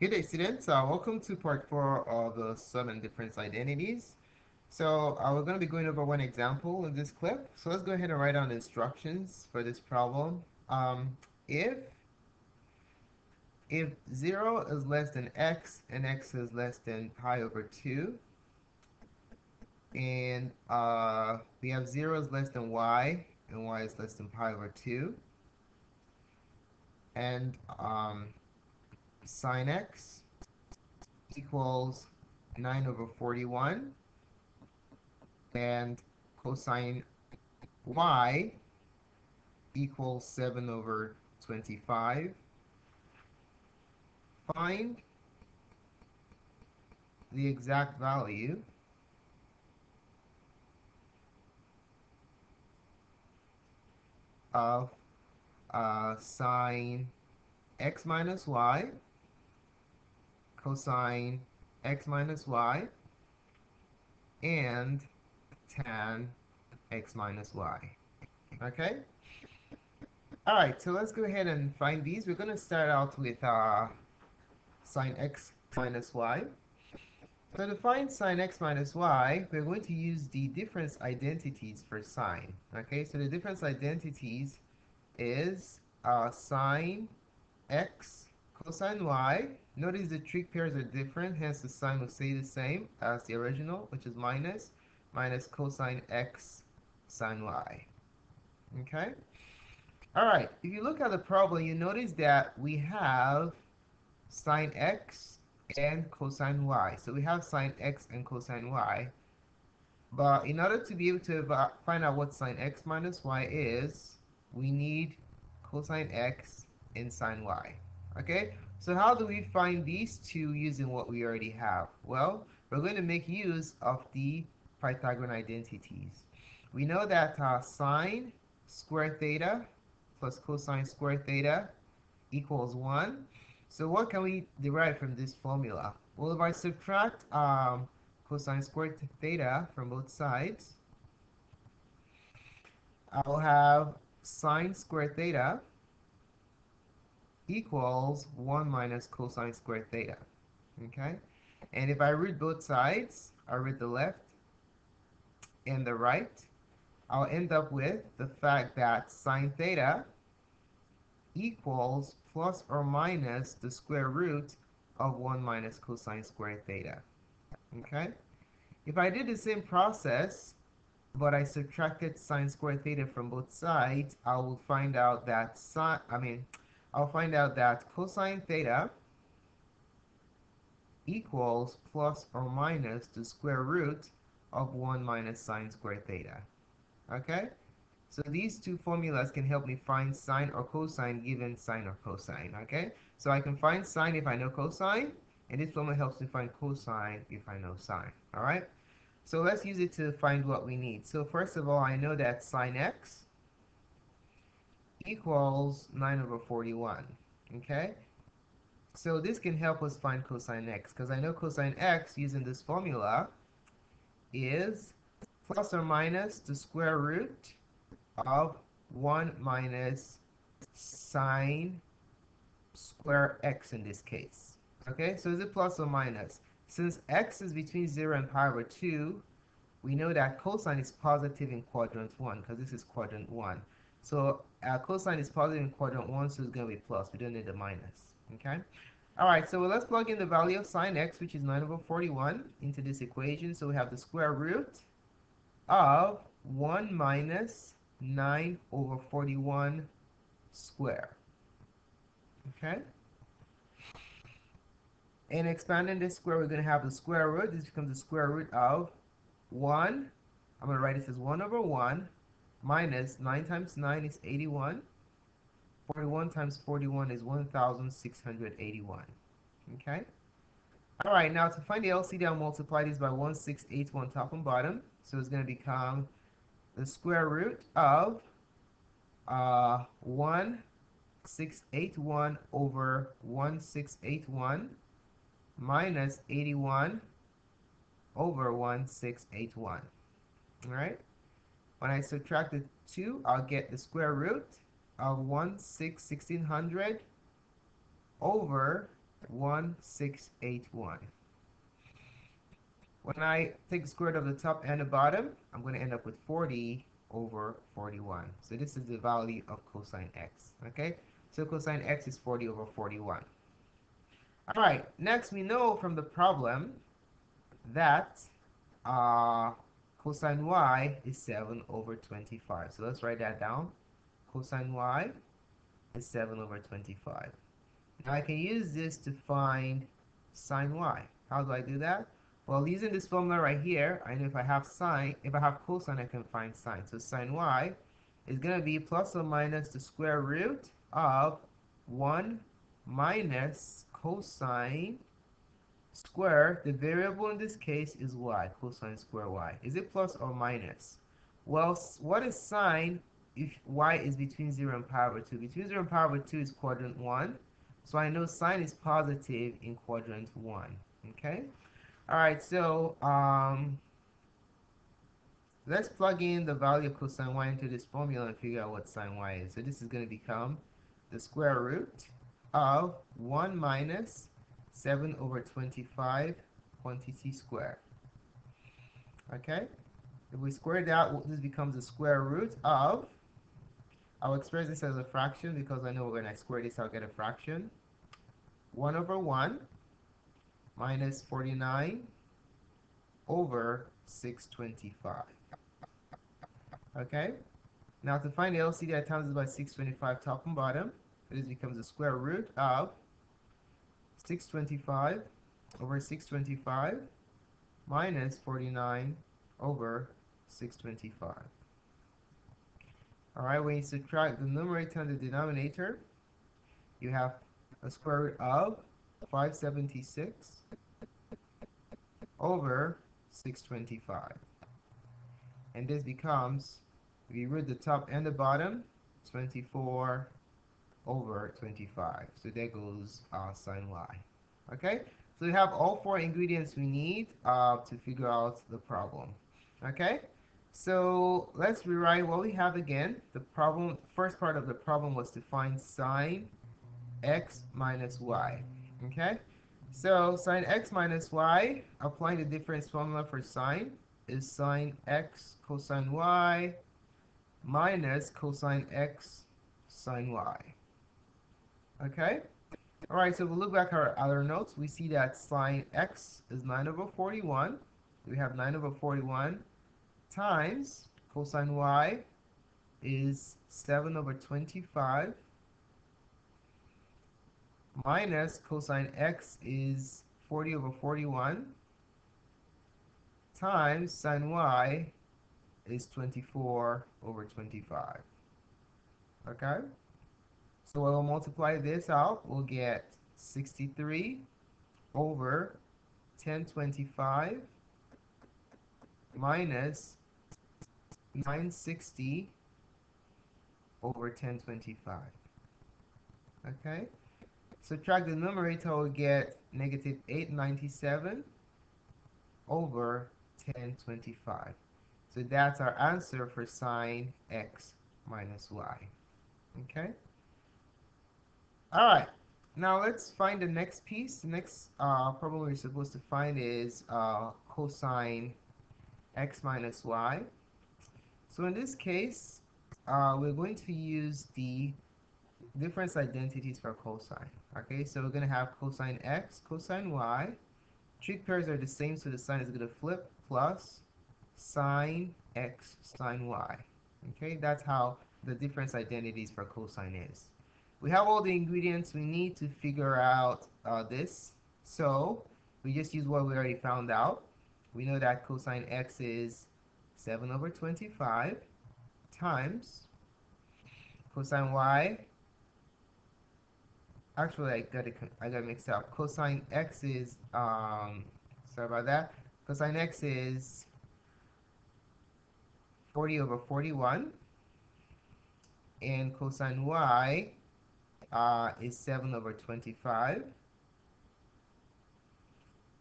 Good day, students. Welcome to part 4 of the sum and difference identities. So we're going to be going over one example in this clip. So let's go ahead and write down the instructions for this problem. If 0 is less than x and x is less than pi over 2, and we have 0 is less than y and y is less than pi over 2, and sine x equals 9 over 41, and cosine y equals 7 over 25. Find the exact value of sine x minus y, cosine x minus y, and tan x minus y. Okay? All right, so let's go ahead and find these. We're going to start out with sine x minus y. So to find sine x minus y, we're going to use the difference identities for sine. Okay, so the difference identities is sine x cosine y. Notice the trig pairs are different, hence the sign will stay the same as the original, which is minus cosine x sine y. Okay? All right, if you look at the problem, you notice that we have sine x and cosine y. So we have sine x and cosine y. But in order to be able to find out what sine x minus y is, we need cosine x and sine y. Okay? So how do we find these two using what we already have? Well, we're going to make use of the Pythagorean identities. We know that sine square theta plus cosine square theta equals 1. So what can we derive from this formula? Well, if I subtract cosine squared theta from both sides, I'll have sine squared theta equals 1 minus cosine squared theta. Okay? And if I root both sides, I root the left and the right, I'll end up with the fact that sine theta equals plus or minus the square root of 1 minus cosine squared theta. Okay? If I did the same process, but I subtracted sine squared theta from both sides, I will find out that cosine theta equals plus or minus the square root of 1 minus sine squared theta. Okay? So these two formulas can help me find sine or cosine given sine or cosine. Okay? So I can find sine if I know cosine, and this formula helps me find cosine if I know sine. All right? So let's use it to find what we need. So first of all, I know that sine x equals 9 over 41. Okay? So this can help us find cosine x, because I know cosine x using this formula is plus or minus the square root of 1 minus sine square x in this case. Okay, so is it plus or minus? Since x is between 0 and pi over 2, we know that cosine is positive in quadrant 1, because this is quadrant 1. So cosine is positive in quadrant 1, so it's going to be plus. We don't need the minus. Okay? All right, so let's plug in the value of sine x, which is 9 over 41, into this equation. So we have the square root of 1 minus 9 over 41 square. Okay? And expanding this square, we're going to have the square root. This becomes the square root of 1. I'm going to write this as 1 over 1 minus 9 times 9 is 81. 41 times 41 is 1,681. Okay? All right, now to find the LCD, I'll multiply this by 1681 top and bottom. So it's going to become the square root of 1681 over 1681 minus 81 over 1681. All right? When I subtract the 2, I'll get the square root of 1600 over 1681. When I take the square root of the top and the bottom, I'm going to end up with 40 over 41. So this is the value of cosine x. Okay, so cosine x is 40 over 41. All right, next we know from the problem that cosine y is 7 over 25. So let's write that down. Cosine y is 7 over 25. Now I can use this to find sine y. How do I do that? Well, using this formula right here, I know if I have cosine, I can find sine. So sine y is going to be plus or minus the square root of 1 minus cosine square. The variable in this case is y, cosine square y. Is it plus or minus? Well, what is sine if y is between 0 and pi over 2? Between 0 and pi over 2 is quadrant 1. So I know sine is positive in quadrant 1. Okay? All right, so let's plug in the value of cosine y into this formula and figure out what sine y is. So this is going to become the square root of 1 minus 7 over 25 quantity squared. Okay? If we square it out, this becomes the square root of, I'll express this as a fraction because I know when I square this, I'll get a fraction. 1 over 1 minus 49 over 625. Okay? Now to find the LCD, I times it by 625 top and bottom. This becomes the square root of 625 over 625 minus 49 over 625. All right, when you subtract the numerator and the denominator, you have a square root of 576 over 625. And this becomes, if you root the top and the bottom, 24 over 25. So there goes sine y. Okay, so we have all 4 ingredients we need to figure out the problem. Okay, so let's rewrite what we have again. The problem, first part of the problem was to find sine x minus y. Okay, so sine x minus y, applying the difference formula for sine, is sine x cosine y minus cosine x sine y. Okay? Alright, so if we look back at our other notes, we see that sine x is 9 over 41. We have 9 over 41 times cosine y is 7 over 25 minus cosine x is 40 over 41 times sine y is 24 over 25. Okay? So we'll multiply this out. We'll get 63 over 1025 minus 960 over 1025. Okay? Subtract the numerator, we'll get negative 897 over 1025. So that's our answer for sine x minus y. Okay? All right. Now let's find the next piece. The next problem we're supposed to find is cosine x minus y. So in this case, we're going to use the difference identities for cosine. Okay, so we're going to have cosine x, cosine y. Trig pairs are the same, so the sign is going to flip, plus sine x sine y. Okay, that's how the difference identities for cosine is. We have all the ingredients we need to figure out this. So we just use what we already found out. We know that cosine x is 7 over 25 times cosine y. Actually, I got mixed up. Cosine x is sorry about that. Cosine x is 40 over 41, and cosine y is 7 over 25,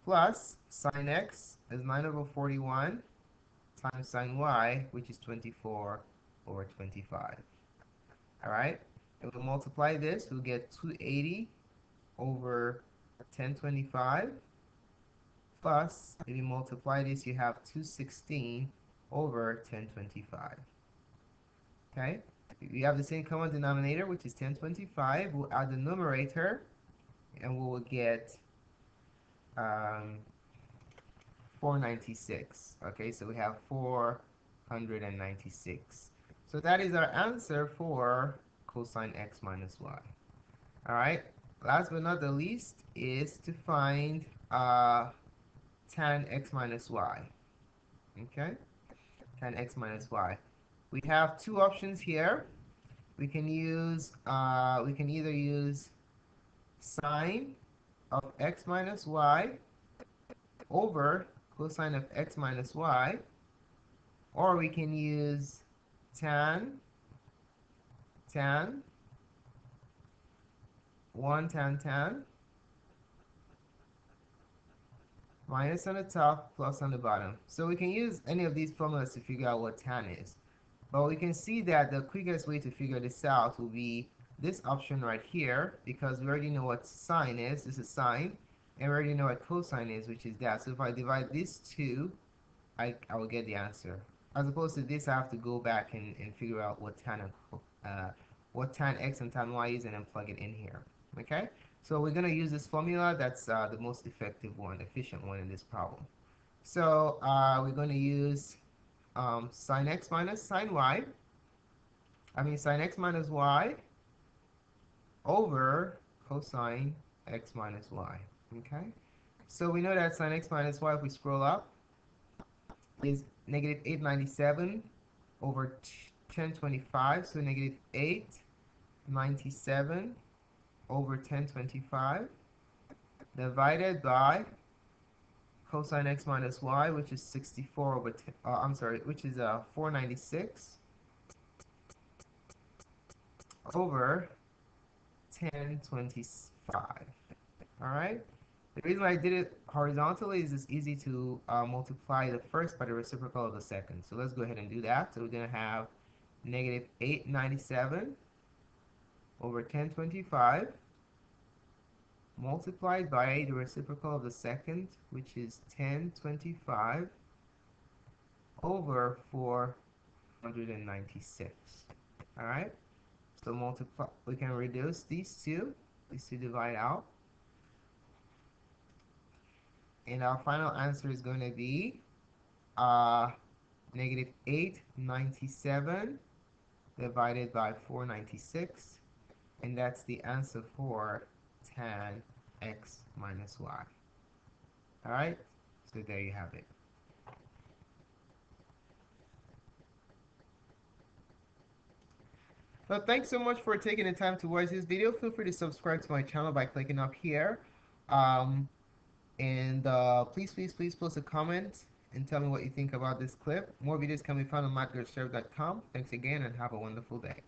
plus sine x is 9 over 41 times sine y, which is 24 over 25. All right, and we'll multiply this, we'll get 280 over 1025 plus, if you multiply this, you have 216 over 1025. Okay? We have the same common denominator, which is 1025. We'll add the numerator, and we will get 496. Okay, so we have 496. So that is our answer for cosine x minus y. All right, last but not the least is to find tan x minus y. Okay, tan x minus y. We have two options here. We can either use sine of x minus y over cosine of x minus y, or we can use tan 1 tan minus on the top plus on the bottom. So we can use any of these formulas to figure out what tan is. But we can see that the quickest way to figure this out will be this option right here, because we already know what sine is. This is sine. And we already know what cosine is, which is that. So if I divide these two, I will get the answer. As opposed to this, I have to go back and figure out what tan x and tan y is and then plug it in here. Okay? So we're going to use this formula. That's the most effective one, efficient one in this problem. So we're going to use sine x minus sine y. Sine x minus y over cosine x minus y. Okay? So we know that sine x minus y, if we scroll up, is negative 897 over 1025. So negative 897 over 1025 divided by cosine x minus y, which is 64 over 10, which is 496 over 1025. All right. The reason I did it horizontally is it's easy to multiply the first by the reciprocal of the second. So let's go ahead and do that. So we're going to have negative 897 over 1025 multiplied by the reciprocal of the second, which is 1025 over 496. All right. So multiply. We can reduce these two. These two divide out. And our final answer is going to be negative 897 divided by 496. And that's the answer for tan x minus y. All right, so there you have it. Well, thanks so much for taking the time to watch this video. Feel free to subscribe to my channel by clicking up here. And please post a comment and tell me what you think about this clip. More videos can be found on mathgirlsheriff.com. Thanks again and have a wonderful day.